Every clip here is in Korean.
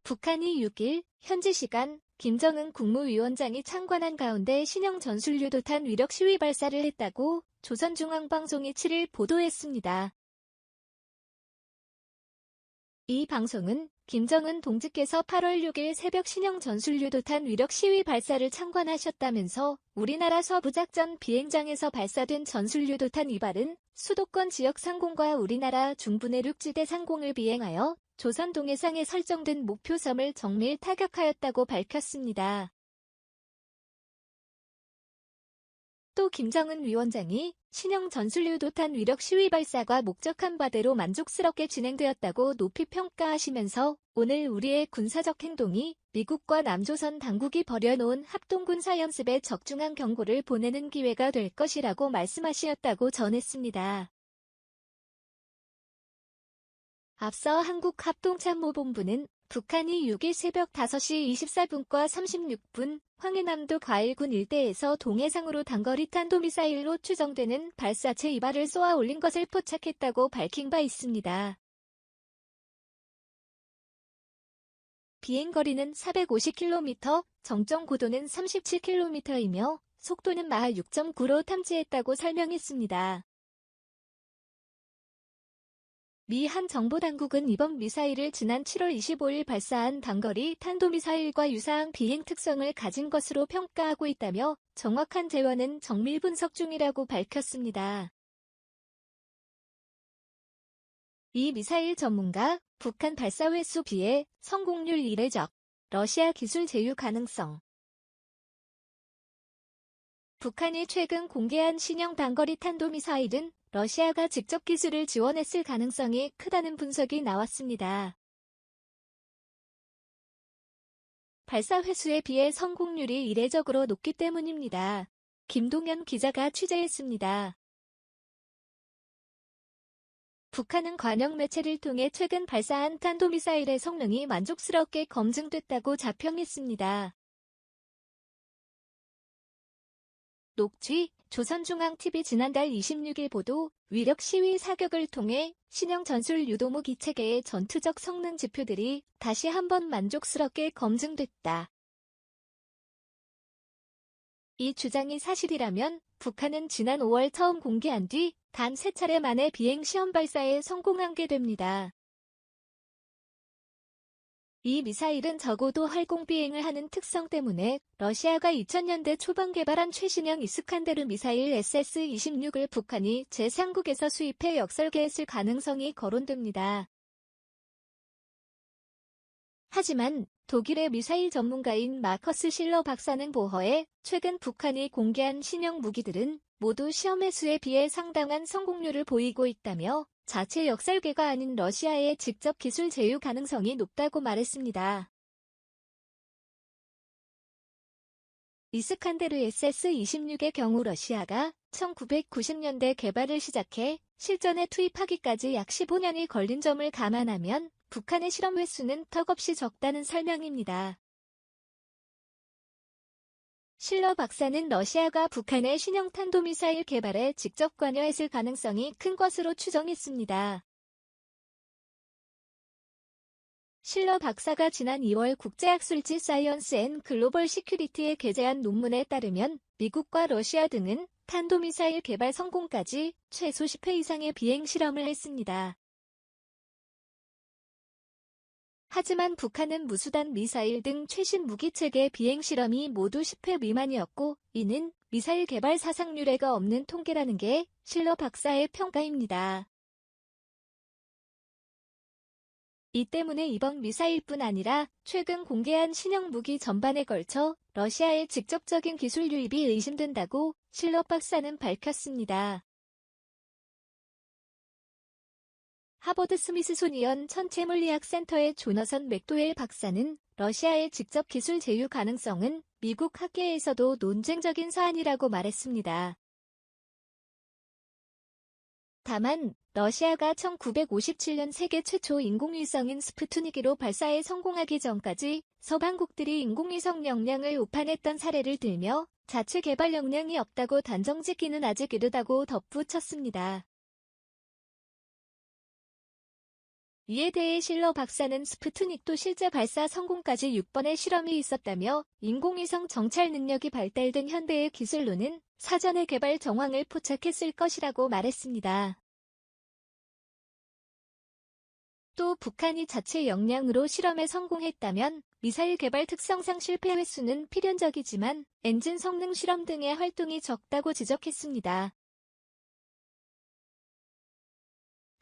북한이 6일 현지 시간 김정은 국무위원장이 참관한 가운데 신형 전술유도탄 위력 시위 발사를 했다고 조선중앙방송이 7일 보도했습니다. 이 방송은 김정은 동지께서 8월 6일 새벽 신형 전술유도탄 위력 시위 발사를 참관하셨다면서 우리나라 서부작전 비행장에서 발사된 전술유도탄 이발은 수도권 지역 상공과 우리나라 중부 내륙지대 상공을 비행하여 조선 동해상에 설정된 목표섬을 정밀 타격하였다고 밝혔습니다. 또 김정은 위원장이 신형 전술유도탄 위력 시위 발사가 목적한 바대로 만족스럽게 진행되었다고 높이 평가하시면서 오늘 우리의 군사적 행동이 미국과 남조선 당국이 벌여놓은 합동군사연습에 적중한 경고를 보내는 기회가 될 것이라고 말씀하셨다고 전했습니다. 앞서 한국합동참모본부는 북한이 6일 새벽 5시 24분과 36분 황해남도 과일군 일대에서 동해상으로 단거리 탄도미사일로 추정되는 발사체 이발을 쏘아 올린 것을 포착했다고 밝힌 바 있습니다. 비행거리는 450km, 정정 고도는 37km이며 속도는 마하 6.9로 탐지했다고 설명했습니다. 미 한 정보당국은 이번 미사일을 지난 7월 25일 발사한 단거리 탄도미사일과 유사한 비행 특성을 가진 것으로 평가하고 있다며 정확한 재원은 정밀 분석 중이라고 밝혔습니다. 이 미사일 전문가, 북한 발사 횟수 비해 성공률 이례적, 러시아 기술 제휴 가능성. 북한이 최근 공개한 신형 단거리 탄도미사일은 러시아가 직접 기술을 지원했을 가능성이 크다는 분석이 나왔습니다. 발사 횟수에 비해 성공률이 이례적으로 높기 때문입니다. 김동현 기자가 취재했습니다. 북한은 관영 매체를 통해 최근 발사한 탄도미사일의 성능이 만족스럽게 검증됐다고 자평했습니다. 녹취 조선중앙TV 지난달 26일 보도 위력 시위 사격을 통해 신형 전술 유도무기 체계의 전투적 성능 지표들이 다시 한번 만족스럽게 검증됐다. 이 주장이 사실이라면 북한은 지난 5월 처음 공개한 뒤 단 3차례 만에 비행 시험 발사에 성공한 게 됩니다. 이 미사일은 저고도 활공 비행을 하는 특성 때문에 러시아가 2000년대 초반 개발한 최신형 이스칸데르 미사일 SS-26을 북한이 제3국에서 수입해 역설계했을 가능성이 거론됩니다. 하지만 독일의 미사일 전문가인 마커스 실러 박사는 보허에 최근 북한이 공개한 신형 무기들은 모두 시험 횟수에 비해 상당한 성공률을 보이고 있다며 자체 역설계가 아닌 러시아의 직접 기술 제휴 가능성이 높다고 말했습니다. 이스칸데르 SS-26의 경우 러시아가 1990년대 개발을 시작해 실전에 투입하기까지 약 15년이 걸린 점을 감안하면 북한의 실험 횟수는 턱없이 적다는 설명입니다. 실러 박사는 러시아가 북한의 신형 탄도미사일 개발에 직접 관여했을 가능성이 큰 것으로 추정했습니다. 실러 박사가 지난 2월 국제학술지 사이언스 앤 글로벌 시큐리티에 게재한 논문에 따르면 미국과 러시아 등은 탄도미사일 개발 성공까지 최소 10회 이상의 비행 실험을 했습니다. 하지만 북한은 무수단 미사일 등 최신 무기체계 비행 실험이 모두 10회 미만이었고 이는 미사일 개발 사상 유례가 없는 통계라는 게 실러 박사의 평가입니다. 이 때문에 이번 미사일뿐 아니라 최근 공개한 신형 무기 전반에 걸쳐 러시아의 직접적인 기술 유입이 의심된다고 실러 박사는 밝혔습니다. 하버드 스미스소니언 천체물리학센터의 조너선 맥도웰 박사는 러시아의 직접 기술 제휴 가능성은 미국 학계에서도 논쟁적인 사안이라고 말했습니다. 다만 러시아가 1957년 세계 최초 인공위성인 스푸트니크로 발사에 성공하기 전까지 서방국들이 인공위성 역량을 오판했던 사례를 들며 자체 개발 역량이 없다고 단정짓기는 아직 이르다고 덧붙였습니다. 이에 대해 실러 박사는 스푸트닉도 실제 발사 성공까지 6번의 실험이 있었다며 인공위성 정찰 능력이 발달된 현대의 기술로는 사전에 개발 정황을 포착했을 것이라고 말했습니다. 또 북한이 자체 역량으로 실험에 성공했다면 미사일 개발 특성상 실패 횟수는 필연적이지만 엔진 성능 실험 등의 활동이 적다고 지적했습니다.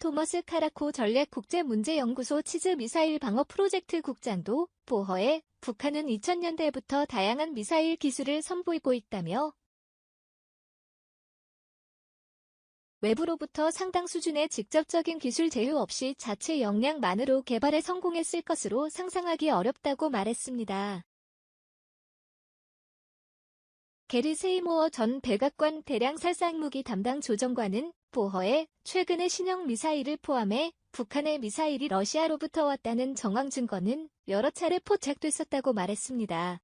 토머스 카라코 전략국제문제연구소 치즈 미사일 방어 프로젝트 국장도 보허에 북한은 2000년대부터 다양한 미사일 기술을 선보이고 있다며 외부로부터 상당 수준의 직접적인 기술 제휴 없이 자체 역량만으로 개발에 성공했을 것으로 상상하기 어렵다고 말했습니다. 게리 세이모어 전 백악관 대량살상무기 담당 조정관은 보허에 최근의 신형 미사일을 포함해 북한의 미사일이 러시아로부터 왔다는 정황 증거는 여러 차례 포착됐었다고 말했습니다.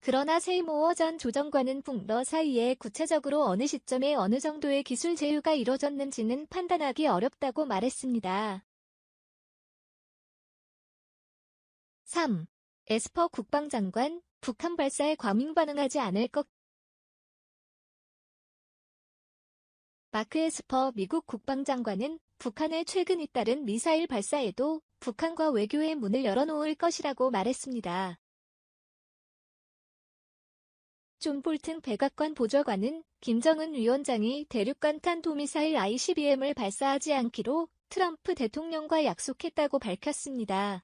그러나 세이모어 전 조정관은 북러 사이에 구체적으로 어느 시점에 어느 정도의 기술 제휴가 이뤄졌는지는 판단하기 어렵다고 말했습니다. 3. 에스퍼 국방장관, 북한 발사에 과민 반응하지 않을 것. 마크 에스퍼 미국 국방장관은 북한의 최근 잇따른 미사일 발사에도 북한과 외교의 문을 열어놓을 것이라고 말했습니다. 존 볼튼 백악관 보좌관은 김정은 위원장이 대륙간 탄도미사일 ICBM을 발사하지 않기로 트럼프 대통령과 약속했다고 밝혔습니다.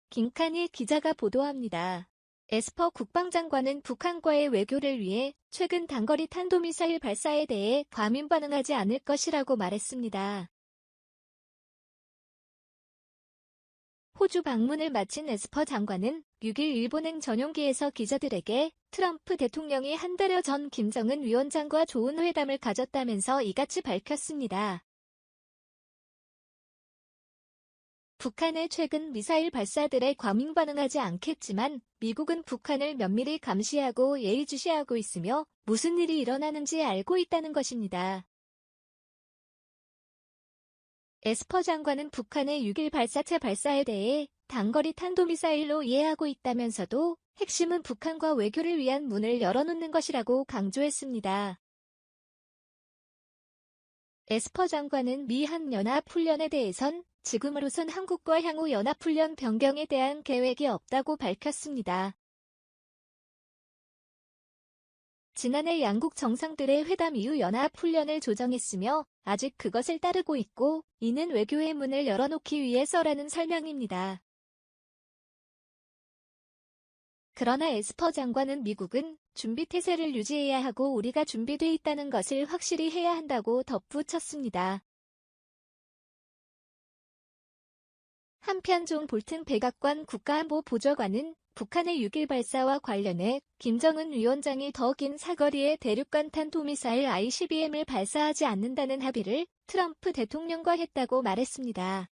김칸희 기자가 보도합니다. 에스퍼 국방장관은 북한과의 외교를 위해 최근 단거리 탄도미사일 발사에 대해 과민 반응하지 않을 것이라고 말했습니다. 호주 방문을 마친 에스퍼 장관은 6일 일본행 전용기에서 기자들에게 트럼프 대통령이 한 달여 전 김정은 위원장과 좋은 회담을 가졌다면서 이같이 밝혔습니다. 북한의 최근 미사일 발사들에 과민 반응하지 않겠지만 미국은 북한을 면밀히 감시하고 예의주시하고 있으며 무슨 일이 일어나는지 알고 있다는 것입니다. 에스퍼 장관은 북한의 6일 발사체 발사에 대해 단거리 탄도미사일로 이해하고 있다면서도 핵심은 북한과 외교를 위한 문을 열어놓는 것이라고 강조했습니다. 에스퍼 장관은 미 한연합훈련에 대해선 지금으로선 한국과 향후 연합훈련 변경에 대한 계획이 없다고 밝혔습니다. 지난해 양국 정상들의 회담 이후 연합훈련을 조정했으며 아직 그것을 따르고 있고 이는 외교의 문을 열어놓기 위해서라는 설명입니다. 그러나 에스퍼 장관은 미국은 준비태세를 유지해야 하고 우리가 준비돼 있다는 것을 확실히 해야 한다고 덧붙였습니다. 한편 존 볼튼 백악관 국가안보보좌관은 북한의 6일 발사와 관련해 김정은 위원장이 더 긴 사거리의 대륙간 탄도미사일 ICBM을 발사하지 않는다는 합의를 트럼프 대통령과 했다고 말했습니다.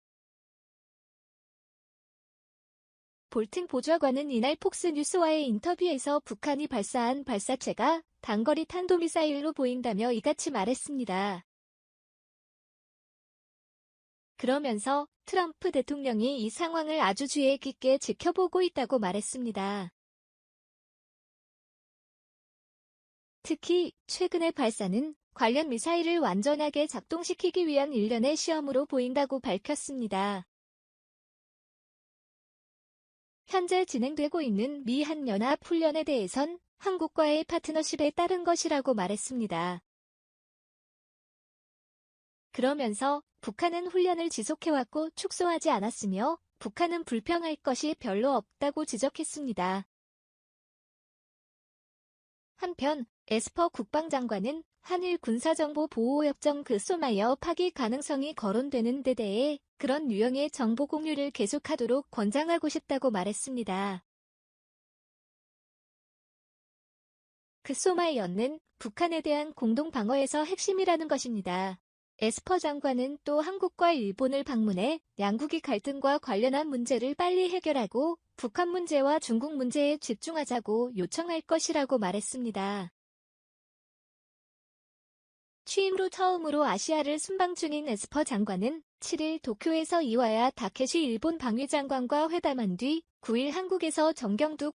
볼튼 보좌관은 이날 폭스뉴스와의 인터뷰에서 북한이 발사한 발사체가 단거리 탄도미사일로 보인다며 이같이 말했습니다. 그러면서 트럼프 대통령이 이 상황을 아주 주의 깊게 지켜보고 있다고 말했습니다. 특히 최근의 발사는 관련 미사일을 완전하게 작동시키기 위한 일련의 시험으로 보인다고 밝혔습니다. 현재 진행되고 있는 미 한연합훈련에 대해선 한국과의 파트너십에 따른 것이라고 말했습니다. 그러면서 북한은 훈련을 지속해왔고 축소하지 않았으며 북한은 불평할 것이 별로 없다고 지적했습니다. 한편 에스퍼 국방장관은 한일 군사정보보호협정 소마이어 파기 가능성이 거론되는 데 대해 그런 유형의 정보 공유를 계속하도록 권장하고 싶다고 말했습니다. 소마이어는 북한에 대한 공동방어에서 핵심이라는 것입니다. 에스퍼 장관은 또 한국과 일본을 방문해 양국이 갈등과 관련한 문제를 빨리 해결하고 북한 문제와 중국 문제에 집중하자고 요청할 것이라고 말했습니다. 취임 후 처음으로 아시아를 순방 중인 에스퍼 장관은 7일 도쿄에서 이와야 다케시 일본 방위장관과 회담한 뒤 9일 한국에서 정경둑